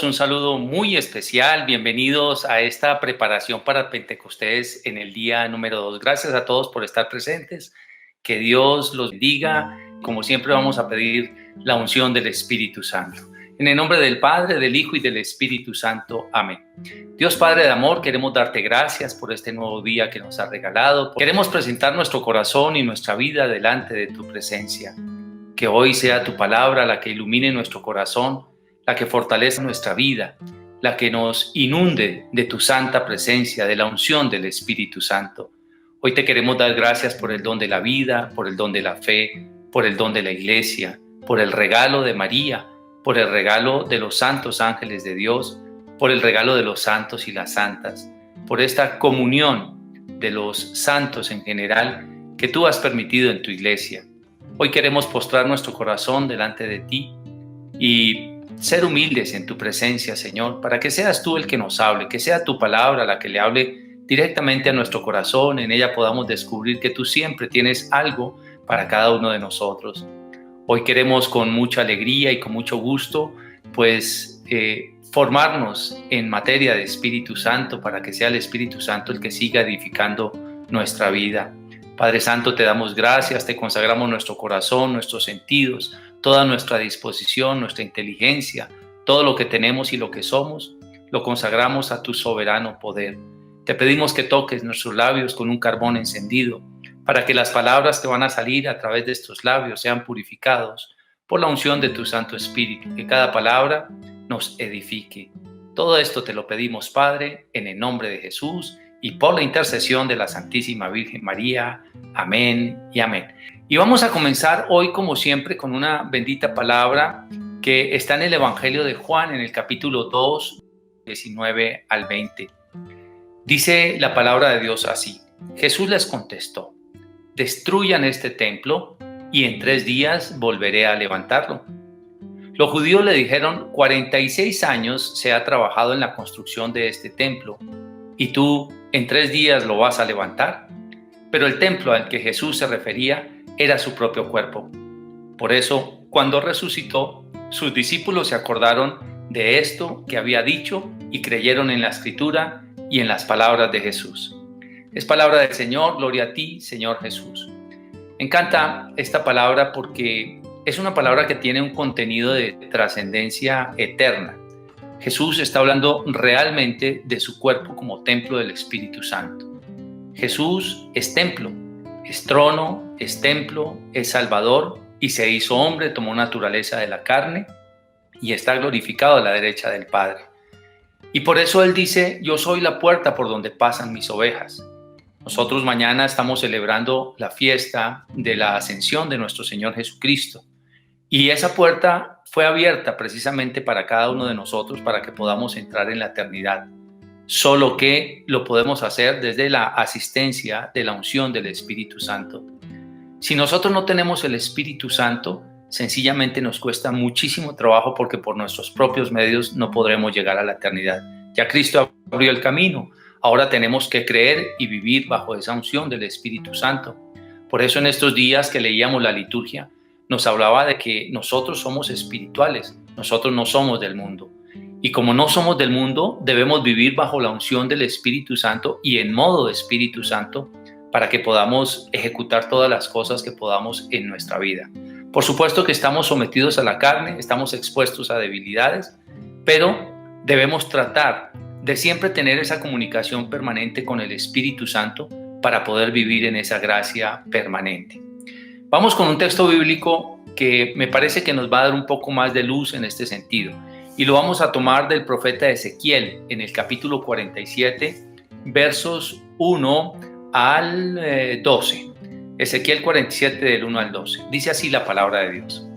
Un saludo muy especial, bienvenidos a esta preparación para Pentecostés en el día número 2. Gracias a todos por estar presentes, que Dios los bendiga. Como siempre vamos a pedir la unción del Espíritu Santo. En el nombre del Padre, del Hijo y del Espíritu Santo. Amén. Dios Padre de amor, queremos darte gracias por este nuevo día que nos has regalado. Queremos presentar nuestro corazón y nuestra vida delante de tu presencia. Que hoy sea tu palabra la que ilumine nuestro corazón, la que fortalece nuestra vida, la que nos inunde de tu santa presencia, de la unción del Espíritu Santo. Hoy te queremos dar gracias por el don de la vida, por el don de la fe, por el don de la iglesia, por el regalo de María, por el regalo de los santos ángeles de Dios, por el regalo de los santos y las santas, por esta comunión de los santos en general que tú has permitido en tu iglesia. Hoy queremos postrar nuestro corazón delante de ti y ser humildes en tu presencia, Señor, para que seas tú el que nos hable, que sea tu palabra la que le hable directamente a nuestro corazón. En ella podamos descubrir que tú siempre tienes algo para cada uno de nosotros. Hoy queremos con mucha alegría y con mucho gusto, formarnos en materia de Espíritu Santo para que sea el Espíritu Santo el que siga edificando nuestra vida. Padre Santo, te damos gracias, te consagramos nuestro corazón, nuestros sentidos, toda nuestra disposición, nuestra inteligencia, todo lo que tenemos y lo que somos, lo consagramos a tu soberano poder. Te pedimos que toques nuestros labios con un carbón encendido, para que las palabras que van a salir a través de estos labios sean purificados por la unción de tu Santo Espíritu, que cada palabra nos edifique. Todo esto te lo pedimos, Padre, en el nombre de Jesús y por la intercesión de la Santísima Virgen María. Amén y amén. Y vamos a comenzar hoy, como siempre, con una bendita palabra que está en el Evangelio de Juan, en el capítulo 2, 19 al 20. Dice la palabra de Dios así: Jesús les contestó: destruyan este templo y en 3 días volveré a levantarlo. Los judíos le dijeron: 46 años se ha trabajado en la construcción de este templo, ¿y tú en 3 días lo vas a levantar? Pero el templo al que Jesús se refería era su propio cuerpo. Por eso, cuando resucitó, sus discípulos se acordaron de esto que había dicho y creyeron en la Escritura y en las palabras de Jesús. Es palabra del Señor, gloria a ti, Señor Jesús. Me encanta esta palabra porque es una palabra que tiene un contenido de trascendencia eterna. Jesús está hablando realmente de su cuerpo como templo del Espíritu Santo. Jesús es templo, es trono, es templo, es Salvador y se hizo hombre, tomó naturaleza de la carne y está glorificado a la derecha del Padre. Y por eso Él dice: yo soy la puerta por donde pasan mis ovejas. Nosotros mañana estamos celebrando la fiesta de la ascensión de nuestro Señor Jesucristo. Y esa puerta fue abierta precisamente para cada uno de nosotros, para que podamos entrar en la eternidad. Solo que lo podemos hacer desde la asistencia de la unción del Espíritu Santo. Si nosotros no tenemos el Espíritu Santo, sencillamente nos cuesta muchísimo trabajo, porque por nuestros propios medios no podremos llegar a la eternidad. Ya Cristo abrió el camino. Ahora tenemos que creer y vivir bajo esa unción del Espíritu Santo. Por eso en estos días que leíamos la liturgia, nos hablaba de que nosotros somos espirituales, nosotros no somos del mundo. Y como no somos del mundo, debemos vivir bajo la unción del Espíritu Santo y en modo de Espíritu Santo, para que podamos ejecutar todas las cosas que podamos en nuestra vida. Por supuesto que estamos sometidos a la carne, estamos expuestos a debilidades, pero debemos tratar de siempre tener esa comunicación permanente con el Espíritu Santo para poder vivir en esa gracia permanente. Vamos con un texto bíblico que me parece que nos va a dar un poco más de luz en este sentido. Y lo vamos a tomar del profeta Ezequiel en el capítulo 47, versos 1 al 12. Ezequiel 47 del 1 al 12. Dice así la palabra de Dios: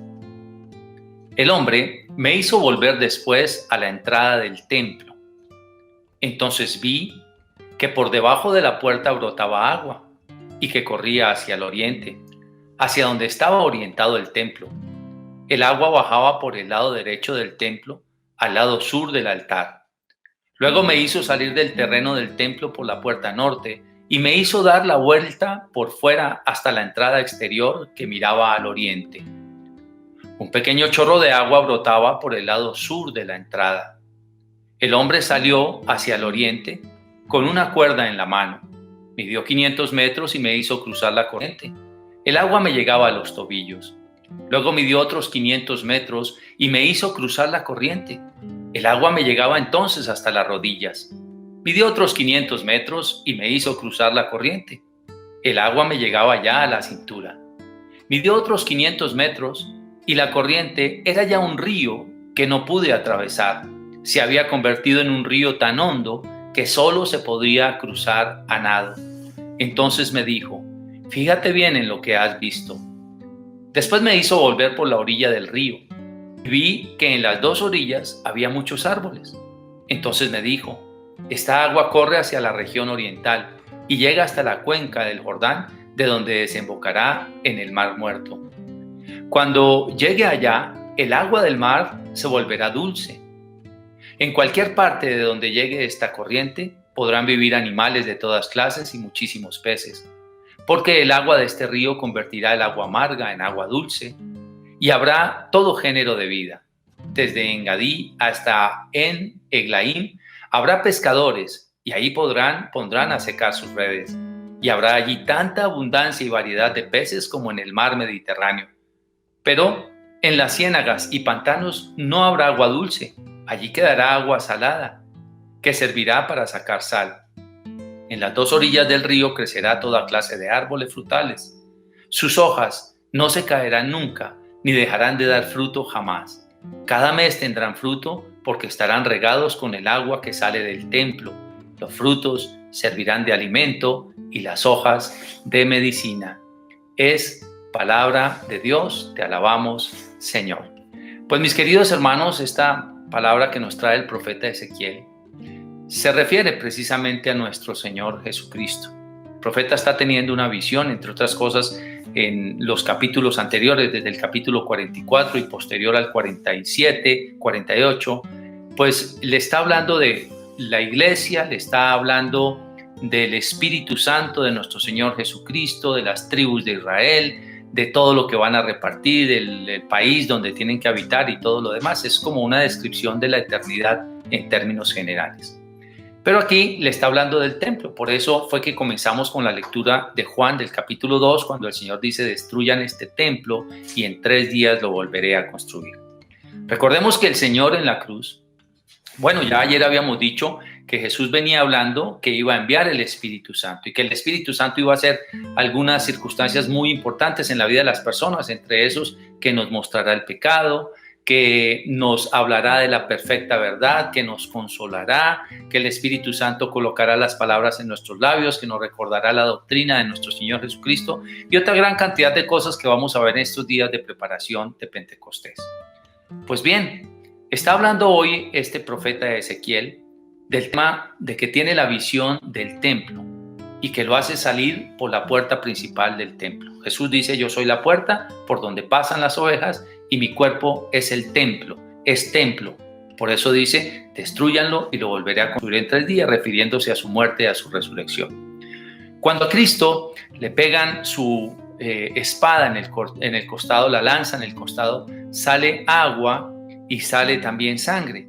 el hombre me hizo volver después a la entrada del templo. Entonces vi que por debajo de la puerta brotaba agua y que corría hacia el oriente, hacia donde estaba orientado el templo. El agua bajaba por el lado derecho del templo, al lado sur del altar. Luego me hizo salir del terreno del templo por la puerta norte y me hizo dar la vuelta por fuera hasta la entrada exterior que miraba al oriente. Un pequeño chorro de agua brotaba por el lado sur de la entrada. El hombre salió hacia el oriente con una cuerda en la mano. Midió 500 metros y me hizo cruzar la corriente. El agua me llegaba a los tobillos. Luego midió otros 500 metros y me hizo cruzar la corriente. El agua me llegaba entonces hasta las rodillas. Midió otros 500 metros y me hizo cruzar la corriente. El agua me llegaba ya a la cintura. Midió otros 500 metros y la corriente era ya un río que no pude atravesar. Se había convertido en un río tan hondo que solo se podía cruzar a nado. Entonces me dijo: fíjate bien en lo que has visto. Después me hizo volver por la orilla del río. Vi que en las dos orillas había muchos árboles. Entonces me dijo: esta agua corre hacia la región oriental y llega hasta la cuenca del Jordán, de donde desembocará en el Mar Muerto. Cuando llegue allá, el agua del mar se volverá dulce. En cualquier parte de donde llegue esta corriente podrán vivir animales de todas clases y muchísimos peces, porque el agua de este río convertirá el agua amarga en agua dulce, y habrá todo género de vida. Desde Engadí hasta En Eglaim habrá pescadores, y ahí pondrán a secar sus redes. Y habrá allí tanta abundancia y variedad de peces como en el mar Mediterráneo. Pero en las ciénagas y pantanos no habrá agua dulce, allí quedará agua salada, que servirá para sacar sal. En las dos orillas del río crecerá toda clase de árboles frutales. Sus hojas no se caerán nunca, ni dejarán de dar fruto jamás. Cada mes tendrán fruto, porque estarán regados con el agua que sale del templo. Los frutos servirán de alimento y las hojas de medicina. Es palabra de Dios, te alabamos, Señor. Pues mis queridos hermanos, esta palabra que nos trae el profeta Ezequiel se refiere precisamente a nuestro Señor Jesucristo. El profeta está teniendo una visión, entre otras cosas, en los capítulos anteriores, desde el capítulo 44 y posterior al 47, 48, pues le está hablando de la iglesia, le está hablando del Espíritu Santo de nuestro Señor Jesucristo, de las tribus de Israel, de todo lo que van a repartir, del país donde tienen que habitar y todo lo demás. Es como una descripción de la eternidad en términos generales. Pero aquí le está hablando del templo. Por eso fue que comenzamos con la lectura de Juan del capítulo 2, cuando el Señor dice: destruyan este templo y en 3 días lo volveré a construir. Recordemos que el Señor en la cruz, bueno, ya ayer habíamos dicho que Jesús venía hablando que iba a enviar el Espíritu Santo y que el Espíritu Santo iba a hacer algunas circunstancias muy importantes en la vida de las personas, entre esos que nos mostrará el pecado, que nos hablará de la perfecta verdad, que nos consolará, que el Espíritu Santo colocará las palabras en nuestros labios, que nos recordará la doctrina de nuestro Señor Jesucristo y otra gran cantidad de cosas que vamos a ver en estos días de preparación de Pentecostés. Pues bien, está hablando hoy este profeta Ezequiel del tema de que tiene la visión del templo y que lo hace salir por la puerta principal del templo. Jesús dice: yo soy la puerta por donde pasan las ovejas y mi cuerpo es el templo, es templo. Por eso dice: destrúyanlo y lo volveré a construir en 3 días, refiriéndose a su muerte y a su resurrección. Cuando a Cristo le pegan su espada en el costado, la lanza en el costado, sale agua y sale también sangre.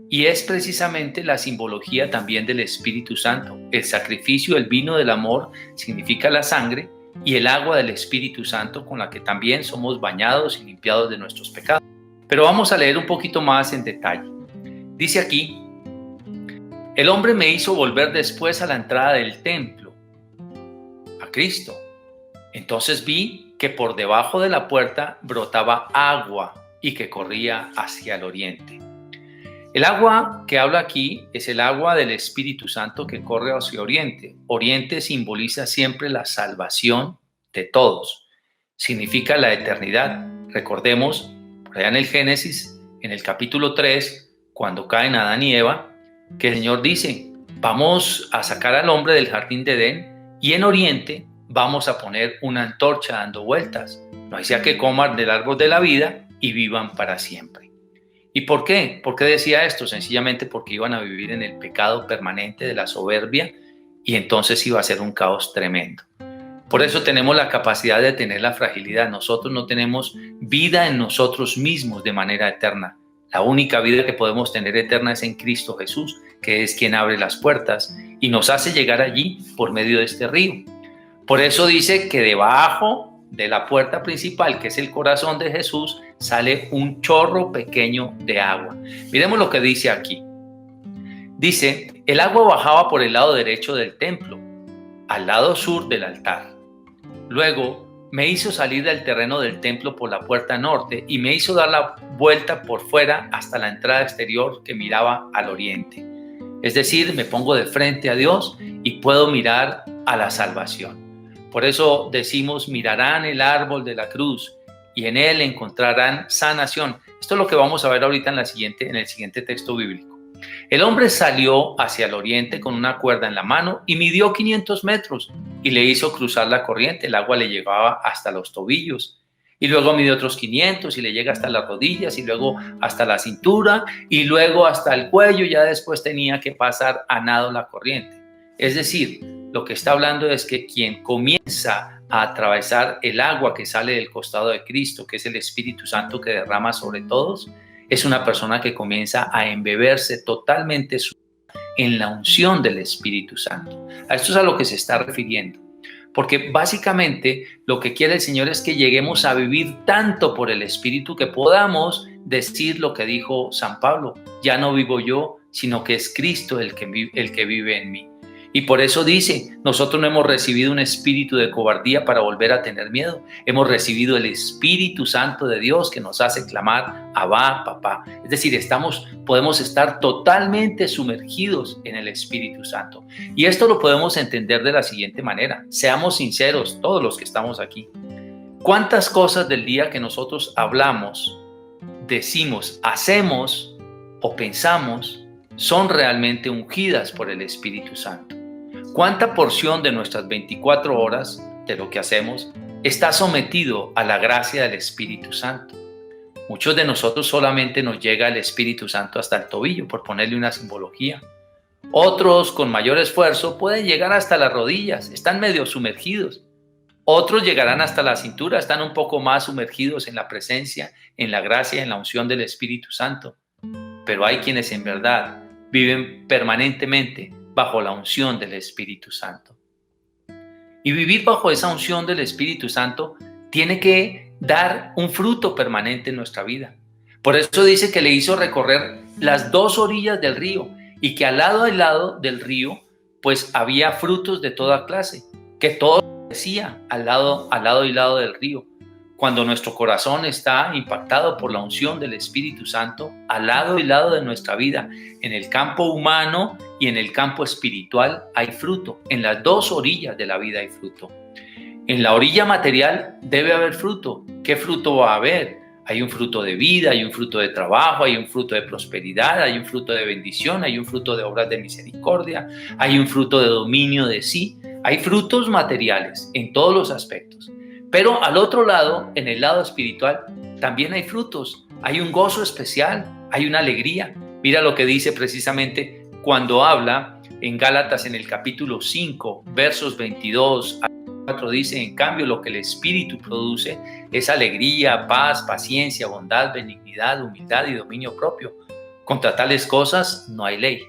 Y es precisamente la simbología también del Espíritu Santo. El sacrificio, el vino del amor, significa la sangre, y el agua del Espíritu Santo, con la que también somos bañados y limpiados de nuestros pecados. Pero vamos a leer un poquito más en detalle. Dice aquí: el hombre me hizo volver después a la entrada del templo, a Cristo. Entonces vi que por debajo de la puerta brotaba agua y que corría hacia el oriente. El agua que habla aquí es el agua del Espíritu Santo que corre hacia oriente. Oriente simboliza siempre la salvación de todos. Significa la eternidad. Recordemos, por allá en el Génesis, en el capítulo 3, cuando caen Adán y Eva, que el Señor dice: vamos a sacar al hombre del jardín de Edén y en oriente vamos a poner una antorcha dando vueltas. No sea que coman del árbol de la vida y vivan para siempre. ¿Y por qué? ¿Por qué decía esto? Sencillamente porque iban a vivir en el pecado permanente de la soberbia y entonces iba a ser un caos tremendo. Por eso tenemos la capacidad de tener la fragilidad. Nosotros no tenemos vida en nosotros mismos de manera eterna. La única vida que podemos tener eterna es en Cristo Jesús, que es quien abre las puertas y nos hace llegar allí por medio de este río. Por eso dice que debajo de la puerta principal, que es el corazón de Jesús, sale un chorro pequeño de agua. Miremos lo que dice aquí. Dice, el agua bajaba por el lado derecho del templo, al lado sur del altar. Luego me hizo salir del terreno del templo por la puerta norte y me hizo dar la vuelta por fuera hasta la entrada exterior que miraba al oriente. Es decir, me pongo de frente a Dios y puedo mirar a la salvación. Por eso decimos, mirarán el árbol de la cruz y en él encontrarán sanación. Esto es lo que vamos a ver ahorita en el siguiente texto bíblico. El hombre salió hacia el oriente con una cuerda en la mano y midió 500 metros y le hizo cruzar la corriente. El agua le llegaba hasta los tobillos y luego midió otros 500 y le llega hasta las rodillas y luego hasta la cintura y luego hasta el cuello. Ya después tenía que pasar a nado la corriente. Es decir, lo que está hablando es que quien comienza a atravesar el agua que sale del costado de Cristo, que es el Espíritu Santo que derrama sobre todos, es una persona que comienza a embeberse totalmente en la unción del Espíritu Santo. A esto es a lo que se está refiriendo. Porque básicamente lo que quiere el Señor es que lleguemos a vivir tanto por el Espíritu que podamos decir lo que dijo San Pablo: ya no vivo yo, sino que es Cristo el que vive en mí. Y por eso dice, nosotros no hemos recibido un espíritu de cobardía para volver a tener miedo. Hemos recibido el Espíritu Santo de Dios que nos hace clamar, Abba, papá. Es decir, podemos estar totalmente sumergidos en el Espíritu Santo. Y esto lo podemos entender de la siguiente manera. Seamos sinceros, todos los que estamos aquí. ¿Cuántas cosas del día que nosotros hablamos, decimos, hacemos o pensamos son realmente ungidas por el Espíritu Santo? ¿Cuánta porción de nuestras 24 horas de lo que hacemos está sometido a la gracia del Espíritu Santo? Muchos de nosotros solamente nos llega el Espíritu Santo hasta el tobillo, por ponerle una simbología. Otros, con mayor esfuerzo, pueden llegar hasta las rodillas, están medio sumergidos. Otros llegarán hasta la cintura, están un poco más sumergidos en la presencia, en la gracia, en la unción del Espíritu Santo. Pero hay quienes en verdad viven permanentemente bajo la unción del Espíritu Santo. Y vivir bajo esa unción del Espíritu Santo tiene que dar un fruto permanente en nuestra vida. Por eso dice que le hizo recorrer las dos orillas del río y que al lado del río pues había frutos de toda clase, que todo decía al lado y lado del río. Cuando nuestro corazón está impactado por la unción del Espíritu Santo, al lado y lado de nuestra vida, en el campo humano y en el campo espiritual hay fruto. En las dos orillas de la vida hay fruto. En la orilla material debe haber fruto. ¿Qué fruto va a haber? Hay un fruto de vida, hay un fruto de trabajo, hay un fruto de prosperidad, hay un fruto de bendición, hay un fruto de obras de misericordia, hay un fruto de dominio de sí. Hay frutos materiales en todos los aspectos. Pero al otro lado, en el lado espiritual, también hay frutos. Hay un gozo especial, hay una alegría. Mira lo que dice precisamente cuando habla en Gálatas en el capítulo 5, versos 22 a 4, dice: en cambio, lo que el Espíritu produce es alegría, paz, paciencia, bondad, benignidad, humildad y dominio propio. Contra tales cosas no hay ley.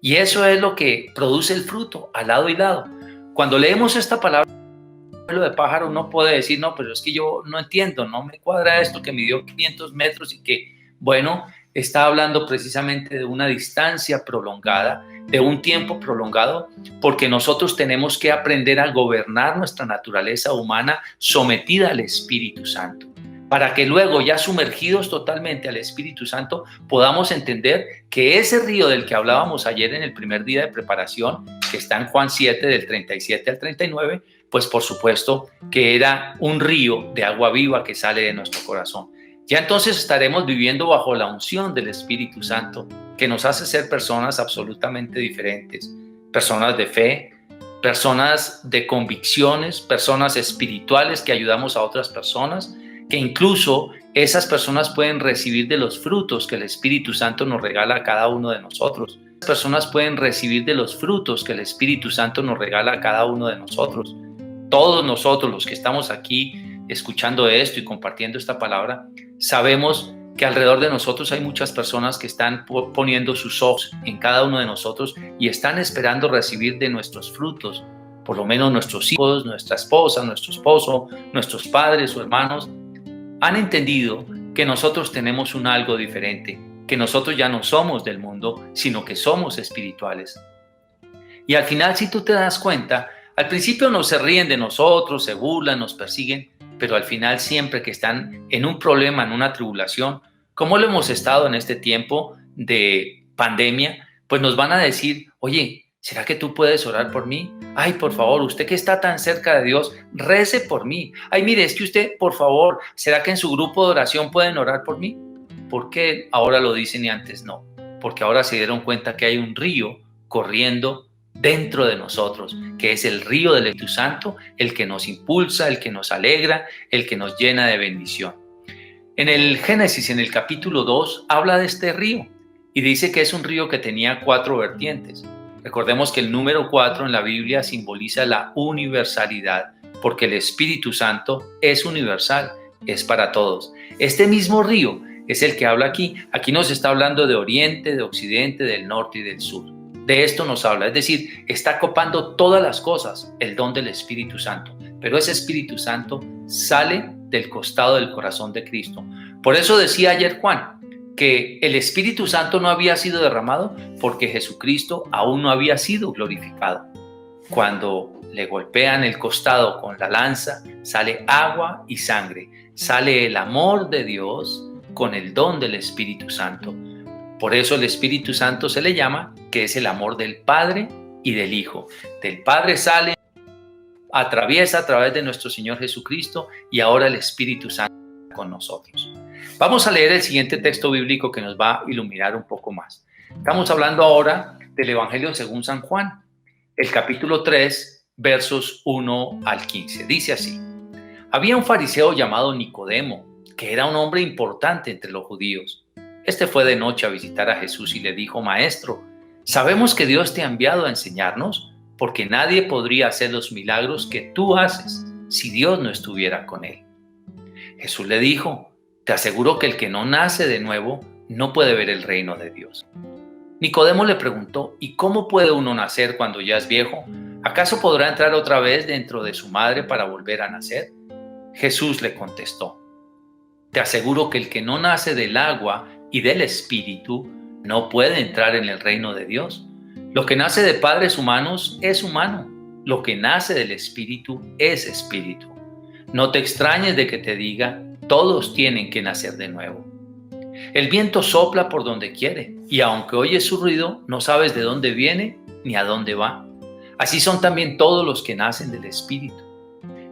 Y eso es lo que produce el fruto, al lado y lado. Cuando leemos esta palabra, de pájaro, no puede decir, no, pero es que yo no entiendo, no me cuadra esto que midió 500 metros y que, bueno, está hablando precisamente de una distancia prolongada, de un tiempo prolongado, porque nosotros tenemos que aprender a gobernar nuestra naturaleza humana sometida al Espíritu Santo, para que luego, ya sumergidos totalmente al Espíritu Santo, podamos entender que ese río del que hablábamos ayer en el primer día de preparación, que está en Juan 7, del 37 al 39, pues por supuesto que era un río de agua viva que sale de nuestro corazón. Ya entonces estaremos viviendo bajo la unción del Espíritu Santo, que nos hace ser personas absolutamente diferentes, personas de fe, personas de convicciones, personas espirituales que ayudamos a otras personas, que incluso esas personas pueden recibir de los frutos que el Espíritu Santo nos regala a cada uno de nosotros. Las personas pueden recibir de los frutos que el Espíritu Santo nos regala a cada uno de nosotros. Todos nosotros los que estamos aquí escuchando esto y compartiendo esta palabra, sabemos que alrededor de nosotros hay muchas personas que están poniendo sus ojos en cada uno de nosotros y están esperando recibir de nuestros frutos, por lo menos nuestros hijos, nuestra esposa, nuestro esposo, nuestros padres o hermanos, han entendido que nosotros tenemos un algo diferente, que nosotros ya no somos del mundo, sino que somos espirituales. Y al final, si tú te das cuenta, al principio no se ríen de nosotros, se burlan, nos persiguen, pero al final siempre que están en un problema, en una tribulación, como lo hemos estado en este tiempo de pandemia, pues nos van a decir, oye, ¿será que tú puedes orar por mí? Ay, por favor, usted que está tan cerca de Dios, rece por mí. Ay, mire, es que usted, por favor, ¿será que en su grupo de oración pueden orar por mí? ¿Por qué ahora lo dicen y antes no? Porque ahora se dieron cuenta que hay un río corriendo dentro de nosotros, que es el río del Espíritu Santo, el que nos impulsa, el que nos alegra, el que nos llena de bendición. En el Génesis, en el capítulo 2, habla de este río y dice que es un río que tenía 4 vertientes. Recordemos que el número 4 en la Biblia simboliza la universalidad, porque el Espíritu Santo es universal, es para todos. Este mismo río es el que habla aquí. Aquí nos está hablando de oriente, de occidente, del norte y del sur. De esto nos habla, es decir, está copando todas las cosas, el don del Espíritu Santo. Pero ese Espíritu Santo sale del costado del corazón de Cristo. Por eso decía ayer Juan, que el Espíritu Santo no había sido derramado porque Jesucristo aún no había sido glorificado. Cuando le golpean el costado con la lanza, sale agua y sangre, sale el amor de Dios con el don del Espíritu Santo. Por eso el Espíritu Santo se le llama que es el amor del Padre y del Hijo. Del Padre sale, atraviesa a través de nuestro Señor Jesucristo y ahora el Espíritu Santo con nosotros. Vamos a leer el siguiente texto bíblico que nos va a iluminar un poco más. Estamos hablando ahora del Evangelio según San Juan, el capítulo 3, versos 1 al 15. Dice así: había un fariseo llamado Nicodemo, que era un hombre importante entre los judíos. Este fue de noche a visitar a Jesús y le dijo: Maestro, sabemos que Dios te ha enviado a enseñarnos, porque nadie podría hacer los milagros que tú haces si Dios no estuviera con él. Jesús le dijo: te aseguro que el que no nace de nuevo no puede ver el reino de Dios. Nicodemo le preguntó: ¿y cómo puede uno nacer cuando ya es viejo? ¿Acaso podrá entrar otra vez dentro de su madre para volver a nacer? Jesús le contestó: te aseguro que el que no nace del agua y del Espíritu no puede entrar en el reino de Dios. Lo que nace de padres humanos es humano, lo que nace del Espíritu es espíritu. No te extrañes de que te diga: todos tienen que nacer de nuevo. El viento sopla por donde quiere, y aunque oyes su ruido, no sabes de dónde viene ni a dónde va. Así son también todos los que nacen del Espíritu.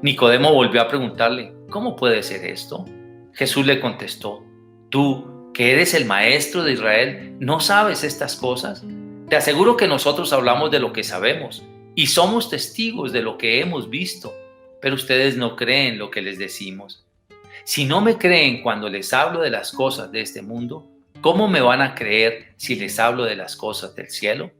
Nicodemo volvió a preguntarle: ¿cómo puede ser esto? Jesús le contestó: tú, que eres el maestro de Israel, ¿no sabes estas cosas? Te aseguro que nosotros hablamos de lo que sabemos y somos testigos de lo que hemos visto, pero ustedes no creen lo que les decimos. Si no me creen cuando les hablo de las cosas de este mundo, ¿cómo me van a creer si les hablo de las cosas del cielo?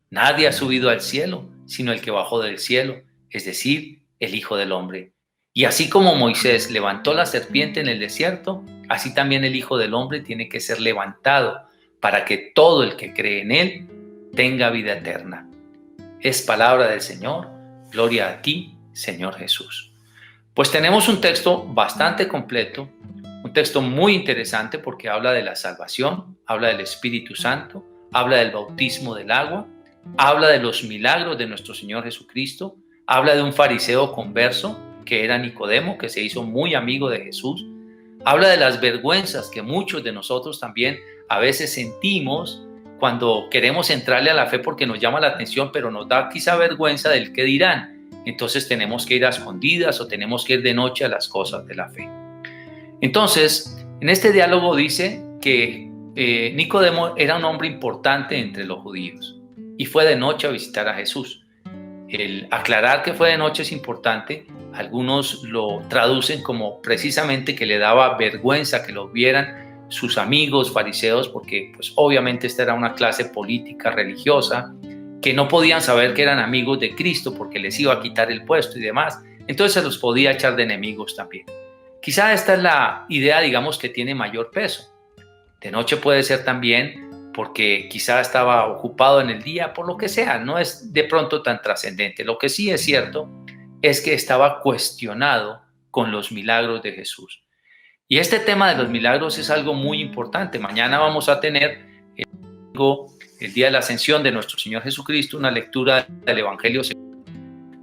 Nadie ha subido al cielo, sino el que bajó del cielo, es decir, el Hijo del Hombre. Y así como Moisés levantó la serpiente en el desierto, así también el Hijo del Hombre tiene que ser levantado para que todo el que cree en él tenga vida eterna. Es palabra del Señor. Gloria a ti, Señor Jesús. Pues tenemos un texto bastante completo, un texto muy interesante porque habla de la salvación, habla del Espíritu Santo, habla del bautismo del agua, habla de los milagros de nuestro Señor Jesucristo, habla de un fariseo converso que era Nicodemo, que se hizo muy amigo de Jesús. Habla de las vergüenzas que muchos de nosotros también a veces sentimos cuando queremos entrarle a la fe porque nos llama la atención, pero nos da quizá vergüenza del qué dirán. Entonces tenemos que ir a escondidas o tenemos que ir de noche a las cosas de la fe. Entonces, en este diálogo dice que Nicodemo era un hombre importante entre los judíos y fue de noche a visitar a Jesús. El aclarar que fue de noche es importante. Algunos lo traducen como precisamente que le daba vergüenza que lo vieran sus amigos fariseos, porque pues obviamente esta era una clase política religiosa que no podían saber que eran amigos de Cristo porque les iba a quitar el puesto y demás. Entonces se los podía echar de enemigos también. Quizá esta es la idea, digamos, que tiene mayor peso. De noche puede ser también porque quizá estaba ocupado en el día, por lo que sea, no es de pronto tan trascendente. Lo que sí es cierto es que estaba cuestionado con los milagros de Jesús. Y este tema de los milagros es algo muy importante. Mañana vamos a tener el día de la ascensión de nuestro Señor Jesucristo, una lectura del Evangelio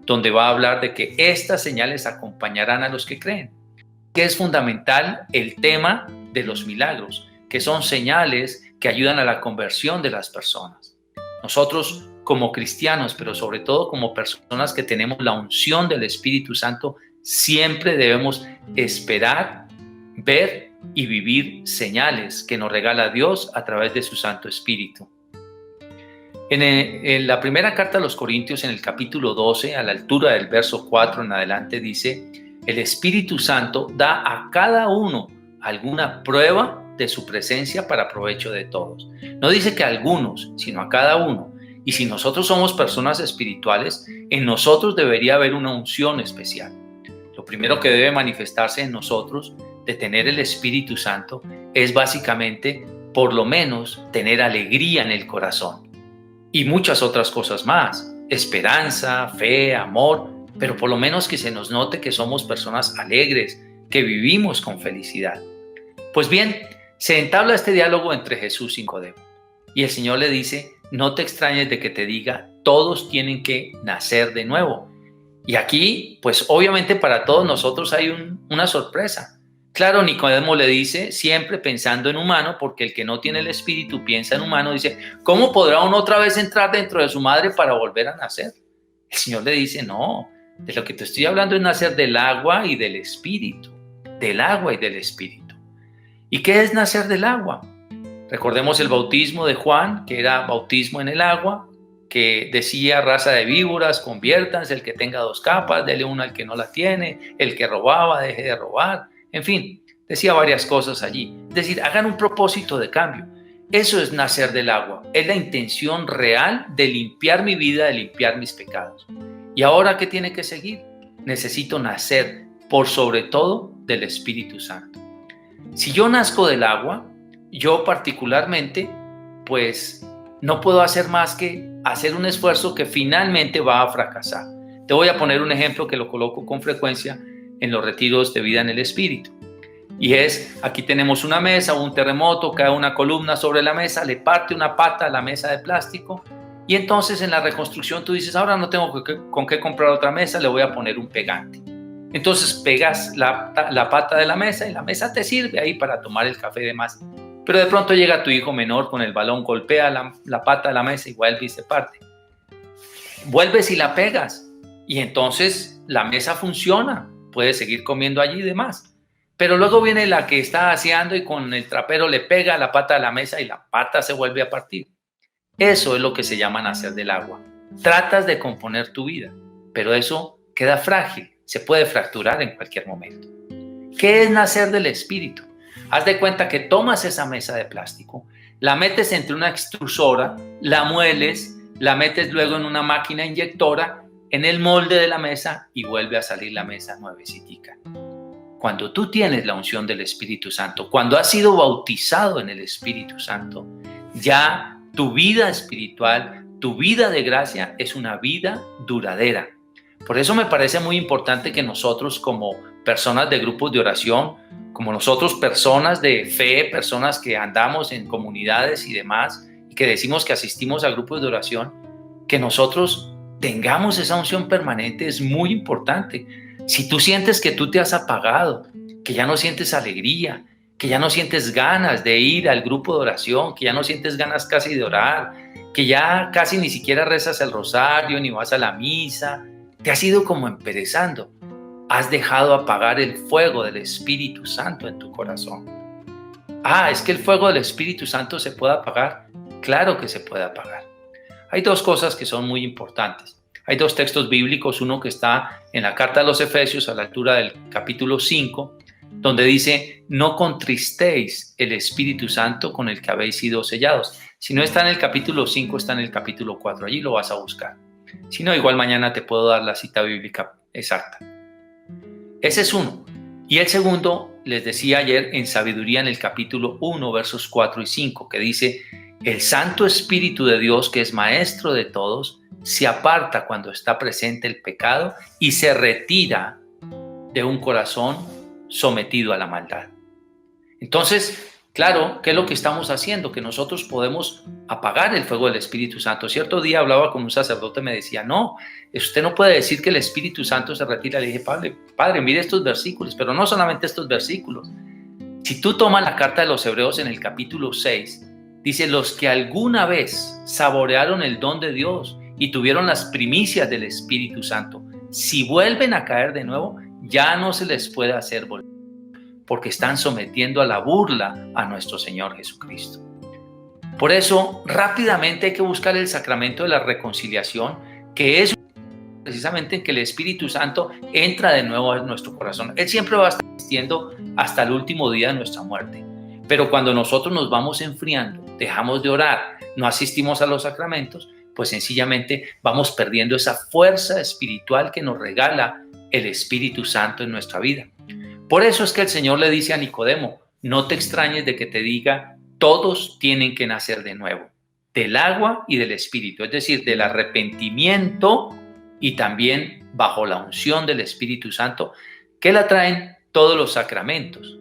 donde va a hablar de que estas señales acompañarán a los que creen. Que es fundamental el tema de los milagros, que son señales que ayudan a la conversión de las personas. Nosotros como cristianos, pero sobre todo como personas que tenemos la unción del Espíritu Santo, siempre debemos esperar, ver y vivir señales que nos regala Dios a través de su Santo Espíritu. En la primera carta a los Corintios, en el capítulo 12, a la altura del verso 4 en adelante, dice: el Espíritu Santo da a cada uno alguna prueba de su presencia para provecho de todos. No dice que a algunos, sino a cada uno. Y si nosotros somos personas espirituales, en nosotros debería haber una unción especial. Lo primero que debe manifestarse en nosotros de tener el Espíritu Santo es básicamente, por lo menos, tener alegría en el corazón. Y muchas otras cosas más, esperanza, fe, amor, pero por lo menos que se nos note que somos personas alegres, que vivimos con felicidad. Pues bien, se entabla este diálogo entre Jesús y Nicodemo. Y el Señor le dice: no te extrañes de que te diga, todos tienen que nacer de nuevo. Y aquí, pues obviamente para todos nosotros hay una sorpresa. Claro, Nicodemo le dice, siempre pensando en humano, porque el que no tiene el Espíritu piensa en humano, dice: ¿cómo podrá uno otra vez entrar dentro de su madre para volver a nacer? El Señor le dice: no, de lo que te estoy hablando es nacer del agua y del Espíritu, del agua y del Espíritu. ¿Y qué es nacer del agua? Recordemos el bautismo de Juan, que era bautismo en el agua, que decía: raza de víboras, conviértanse, el que tenga 2 capas, dele una al que no la tiene, el que robaba, deje de robar. En fin, decía varias cosas allí. Es decir, hagan un propósito de cambio. Eso es nacer del agua. Es la intención real de limpiar mi vida, de limpiar mis pecados. ¿Y ahora qué tiene que seguir? Necesito nacer, por sobre todo, del Espíritu Santo. Si yo nazco del agua, yo particularmente, pues no puedo hacer más que hacer un esfuerzo que finalmente va a fracasar. Te voy a poner un ejemplo que lo coloco con frecuencia en los retiros de vida en el Espíritu. Y es, aquí tenemos una mesa, un terremoto, cae una columna sobre la mesa, le parte una pata a la mesa de plástico, y entonces en la reconstrucción tú dices: ahora no tengo con qué comprar otra mesa, le voy a poner un pegante. Entonces pegas la pata de la mesa y la mesa te sirve ahí para tomar el café de más. Pero de pronto llega tu hijo menor con el balón, golpea la pata de la mesa y vuelve y se parte. Vuelves y la pegas y entonces la mesa funciona, puedes seguir comiendo allí y demás. Pero luego viene la que está aseando y con el trapero le pega la pata a la mesa y la pata se vuelve a partir. Eso es lo que se llama nacer del agua. Tratas de componer tu vida, pero eso queda frágil, se puede fracturar en cualquier momento. ¿Qué es nacer del Espíritu? Haz de cuenta que tomas esa mesa de plástico, la metes entre una extrusora, la mueles, la metes luego en una máquina inyectora, en el molde de la mesa y vuelve a salir la mesa nuevecitica. Cuando tú tienes la unción del Espíritu Santo, cuando has sido bautizado en el Espíritu Santo, ya tu vida espiritual, tu vida de gracia es una vida duradera. Por eso me parece muy importante que nosotros, como personas de grupos de oración, como nosotros personas de fe, personas que andamos en comunidades y demás, y que decimos que asistimos a grupos de oración, que nosotros tengamos esa unción permanente es muy importante. Si tú sientes que tú te has apagado, que ya no sientes alegría, que ya no sientes ganas de ir al grupo de oración, que ya no sientes ganas casi de orar, que ya casi ni siquiera rezas el rosario ni vas a la misa, te has ido como emperezando, has dejado apagar el fuego del Espíritu Santo en tu corazón. ¿Es que el fuego del Espíritu Santo se puede apagar? Claro que se puede apagar. Hay 2 cosas que son muy importantes. Hay 2 textos bíblicos, uno que está en la carta a los Efesios a la altura del capítulo 5, donde dice: no contristéis el Espíritu Santo con el que habéis sido sellados. Si no está en el capítulo 5, está en el capítulo 4, allí lo vas a buscar. Si no, igual mañana te puedo dar la cita bíblica exacta. Ese es uno. Y el segundo, les decía ayer en Sabiduría en el capítulo 1, versos 4 y 5, que dice: el Santo Espíritu de Dios, que es maestro de todos, se aparta cuando está presente el pecado y se retira de un corazón sometido a la maldad. Entonces, claro, ¿qué es lo que estamos haciendo? Que nosotros podemos apagar el fuego del Espíritu Santo. Cierto día hablaba con un sacerdote y me decía: no, usted no puede decir que el Espíritu Santo se retira. Le dije: padre, mire estos versículos, pero no solamente estos versículos. Si tú tomas la carta de los Hebreos en el capítulo 6, dice: los que alguna vez saborearon el don de Dios y tuvieron las primicias del Espíritu Santo, si vuelven a caer de nuevo, ya no se les puede hacer volver, porque están sometiendo a la burla a nuestro Señor Jesucristo. Por eso, rápidamente hay que buscar el sacramento de la reconciliación, que es precisamente en que el Espíritu Santo entra de nuevo a nuestro corazón. Él siempre va a estar existiendo hasta el último día de nuestra muerte. Pero cuando nosotros nos vamos enfriando, dejamos de orar, no asistimos a los sacramentos, pues sencillamente vamos perdiendo esa fuerza espiritual que nos regala el Espíritu Santo en nuestra vida. Por eso es que el Señor le dice a Nicodemo: no te extrañes de que te diga, todos tienen que nacer de nuevo, del agua y del Espíritu, es decir, del arrepentimiento y también bajo la unción del Espíritu Santo, que la traen todos los sacramentos.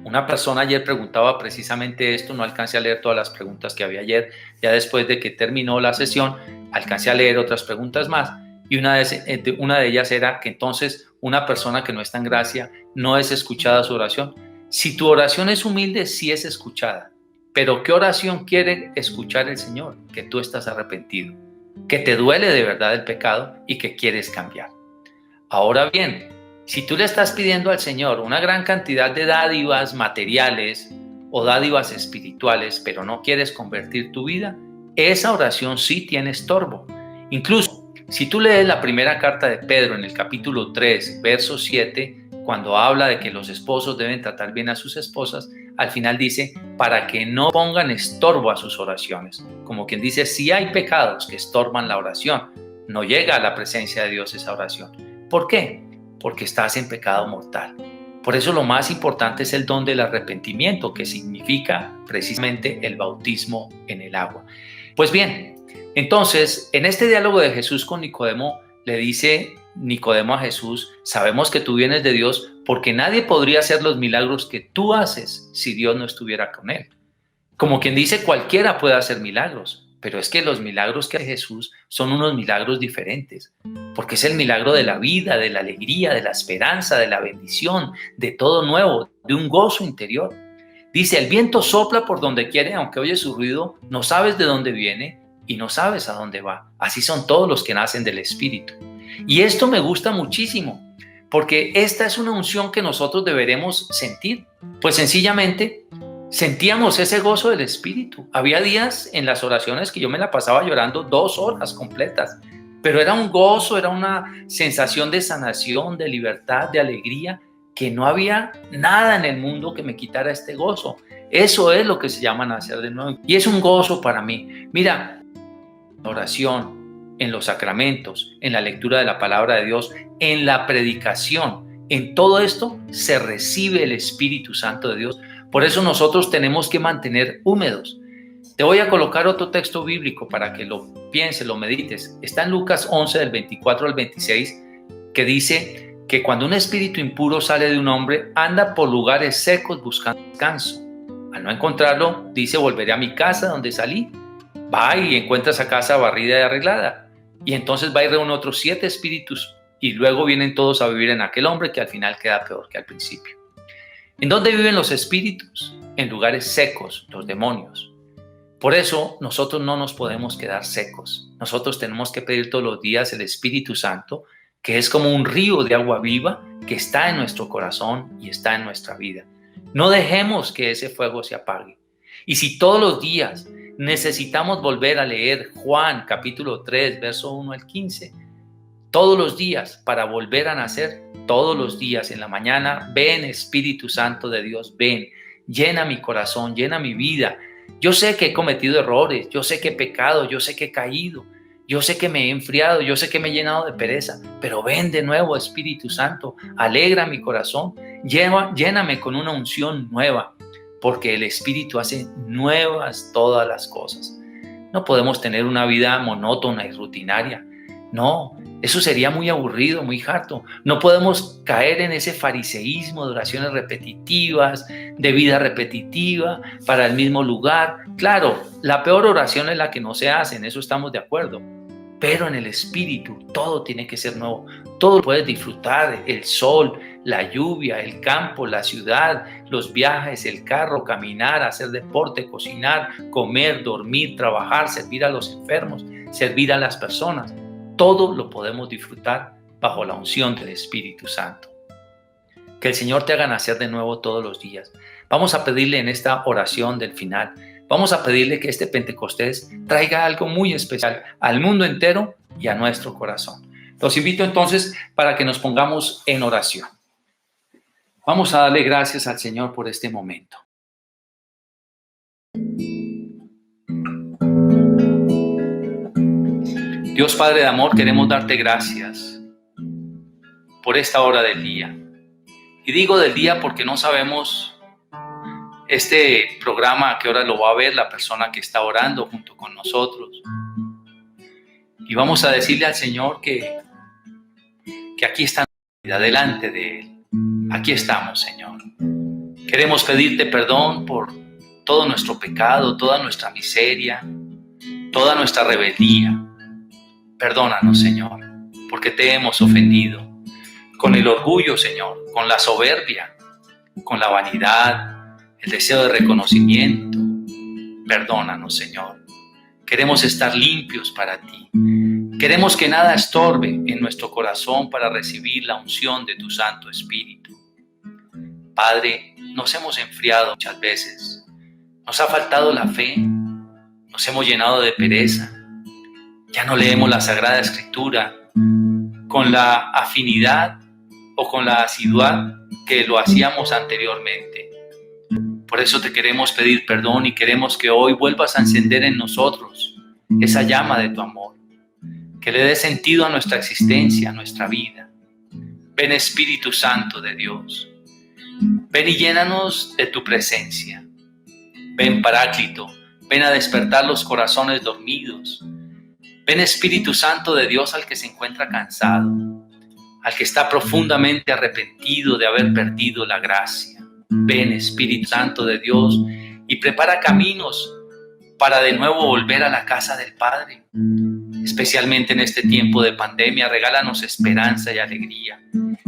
Una persona ayer preguntaba precisamente esto, no alcancé a leer todas las preguntas que había ayer, ya después de que terminó la sesión, alcancé a leer otras preguntas más, y una de ellas era que entonces una persona que no está en gracia no es escuchada su oración. Si tu oración es humilde, sí es escuchada, pero ¿qué oración quiere escuchar el Señor? Que tú estás arrepentido, que te duele de verdad el pecado y que quieres cambiar. Ahora bien, si tú le estás pidiendo al Señor una gran cantidad de dádivas materiales o dádivas espirituales, pero no quieres convertir tu vida, esa oración sí tiene estorbo. Incluso, si tú lees la primera carta de Pedro en el capítulo 3, verso 7, cuando habla de que los esposos deben tratar bien a sus esposas, al final dice: para que no pongan estorbo a sus oraciones. Como quien dice, si hay pecados que estorban la oración, no llega a la presencia de Dios esa oración. ¿Por qué? Porque estás en pecado mortal. Por eso lo más importante es el don del arrepentimiento, que significa precisamente el bautismo en el agua. Pues bien, entonces, en este diálogo de Jesús con Nicodemo, le dice Nicodemo a Jesús: sabemos que tú vienes de Dios, porque nadie podría hacer los milagros que tú haces si Dios no estuviera con él. Como quien dice, cualquiera puede hacer milagros, pero es que los milagros que hace Jesús son unos milagros diferentes, porque es el milagro de la vida, de la alegría, de la esperanza, de la bendición, de todo nuevo, de un gozo interior. Dice: el viento sopla por donde quiere, aunque oyes su ruido, no sabes de dónde viene y no sabes a dónde va. Así son todos los que nacen del Espíritu. Y esto me gusta muchísimo, porque esta es una unción que nosotros deberemos sentir. Pues sencillamente sentíamos ese gozo del Espíritu. Había días en las oraciones que yo me la pasaba llorando 2 horas completas, pero era un gozo, era una sensación de sanación, de libertad, de alegría, que no había nada en el mundo que me quitara este gozo. Eso es lo que se llama nacer de nuevo. Y es un gozo para mí. Mira, la oración, en los sacramentos, en la lectura de la palabra de Dios, en la predicación, en todo esto se recibe el Espíritu Santo de Dios. Por eso nosotros tenemos que mantener húmedos. Te voy a colocar otro texto bíblico para que lo pienses, lo medites. Está en Lucas 11, del 24 al 26, que dice que cuando un espíritu impuro sale de un hombre, anda por lugares secos buscando descanso. Al no encontrarlo, dice: volveré a mi casa donde salí. Va y encuentra esa casa barrida y arreglada. Y entonces va y reúne otros 7 espíritus y luego vienen todos a vivir en aquel hombre, que al final queda peor que al principio. ¿En dónde viven los espíritus? En lugares secos, los demonios. Por eso nosotros no nos podemos quedar secos. Nosotros tenemos que pedir todos los días el Espíritu Santo, que es como un río de agua viva que está en nuestro corazón y está en nuestra vida. No dejemos que ese fuego se apague. Y si todos los días necesitamos volver a leer Juan capítulo 3, verso 1 al 15, todos los días para volver a nacer, todos los días en la mañana: ven Espíritu Santo de Dios, ven, llena mi corazón, llena mi vida. Yo sé que he cometido errores, yo sé que he pecado, yo sé que he caído, yo sé que me he enfriado, yo sé que me he llenado de pereza, pero ven de nuevo Espíritu Santo, alegra mi corazón Lléname con una unción nueva, porque el Espíritu hace nuevas todas las cosas. No podemos tener una vida monótona y rutinaria. No, eso sería muy aburrido, muy harto. No podemos caer en ese fariseísmo de oraciones repetitivas, de vida repetitiva, para el mismo lugar. Claro, la peor oración es la que no se hace, en eso estamos de acuerdo. Pero en el Espíritu todo tiene que ser nuevo. Todo lo puedes disfrutar: el sol, la lluvia, el campo, la ciudad, los viajes, el carro, caminar, hacer deporte, cocinar, comer, dormir, trabajar, servir a los enfermos, servir a las personas. Todo lo podemos disfrutar bajo la unción del Espíritu Santo. Que el Señor te haga nacer de nuevo todos los días. Vamos a pedirle en esta oración del final, vamos a pedirle que este Pentecostés traiga algo muy especial al mundo entero y a nuestro corazón. Los invito entonces para que nos pongamos en oración. Vamos a darle gracias al Señor por este momento. Dios Padre de amor, queremos darte gracias por esta hora del día. Y digo del día porque no sabemos este programa a qué hora lo va a ver la persona que está orando junto con nosotros. Y vamos a decirle al Señor que aquí está delante de Él. Aquí estamos, Señor. Queremos pedirte perdón por todo nuestro pecado, toda nuestra miseria, toda nuestra rebeldía. Perdónanos, Señor, porque te hemos ofendido con el orgullo, Señor, con la soberbia, con la vanidad, el deseo de reconocimiento. Perdónanos, Señor. Queremos estar limpios para ti. Queremos que nada estorbe en nuestro corazón para recibir la unción de tu Santo Espíritu. Padre, nos hemos enfriado muchas veces. Nos ha faltado la fe. Nos hemos llenado de pereza. Ya no leemos la Sagrada Escritura con la afinidad o con la asiduidad que lo hacíamos anteriormente. Por eso te queremos pedir perdón y queremos que hoy vuelvas a encender en nosotros esa llama de tu amor, que le dé sentido a nuestra existencia, a nuestra vida. Ven, Espíritu Santo de Dios, ven y llénanos de tu presencia. Ven, Paráclito, ven a despertar los corazones dormidos. Ven, Espíritu Santo de Dios, al que se encuentra cansado, al que está profundamente arrepentido de haber perdido la gracia. Ven, Espíritu Santo de Dios, y prepara caminos para de nuevo volver a la casa del Padre. Especialmente en este tiempo de pandemia, regálanos esperanza y alegría,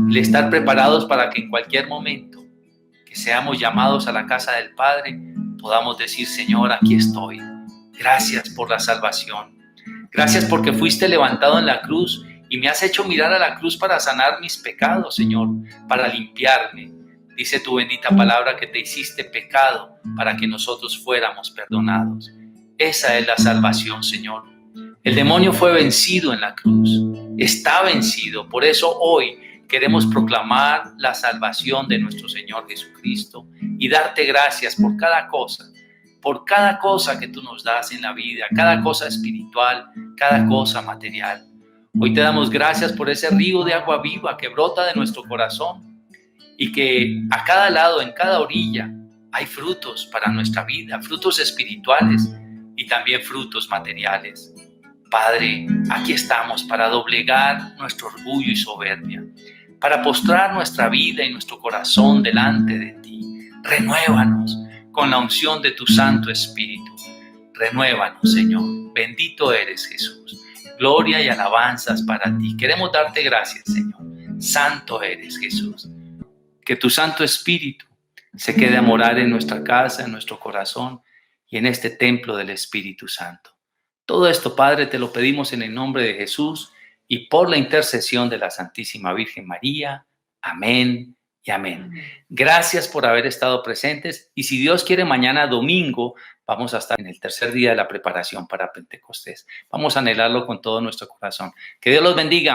el estar preparados para que en cualquier momento que seamos llamados a la casa del Padre, podamos decir: Señor, aquí estoy. Gracias por la salvación. Gracias porque fuiste levantado en la cruz y me has hecho mirar a la cruz para sanar mis pecados, Señor, para limpiarme. Dice tu bendita palabra que te hiciste pecado para que nosotros fuéramos perdonados. Esa es la salvación, Señor. El demonio fue vencido en la cruz. Está vencido. Por eso hoy queremos proclamar la salvación de nuestro Señor Jesucristo y darte gracias por cada cosa que tú nos das en la vida, cada cosa espiritual, cada cosa material. Hoy te damos gracias por ese río de agua viva que brota de nuestro corazón y que a cada lado, en cada orilla, hay frutos para nuestra vida, frutos espirituales y también frutos materiales. Padre, aquí estamos para doblegar nuestro orgullo y soberbia, para postrar nuestra vida y nuestro corazón delante de ti. Renuévanos con la unción de tu Santo Espíritu. Renuévanos, Señor. Bendito eres, Jesús. Gloria y alabanzas para ti. Queremos darte gracias, Señor. Santo eres, Jesús. Que tu Santo Espíritu se quede a morar en nuestra casa, en nuestro corazón y en este templo del Espíritu Santo. Todo esto, Padre, te lo pedimos en el nombre de Jesús y por la intercesión de la Santísima Virgen María. Amén y amén. Gracias por haber estado presentes y si Dios quiere, mañana domingo vamos a estar en el tercer día de la preparación para Pentecostés. Vamos a anhelarlo con todo nuestro corazón. Que Dios los bendiga.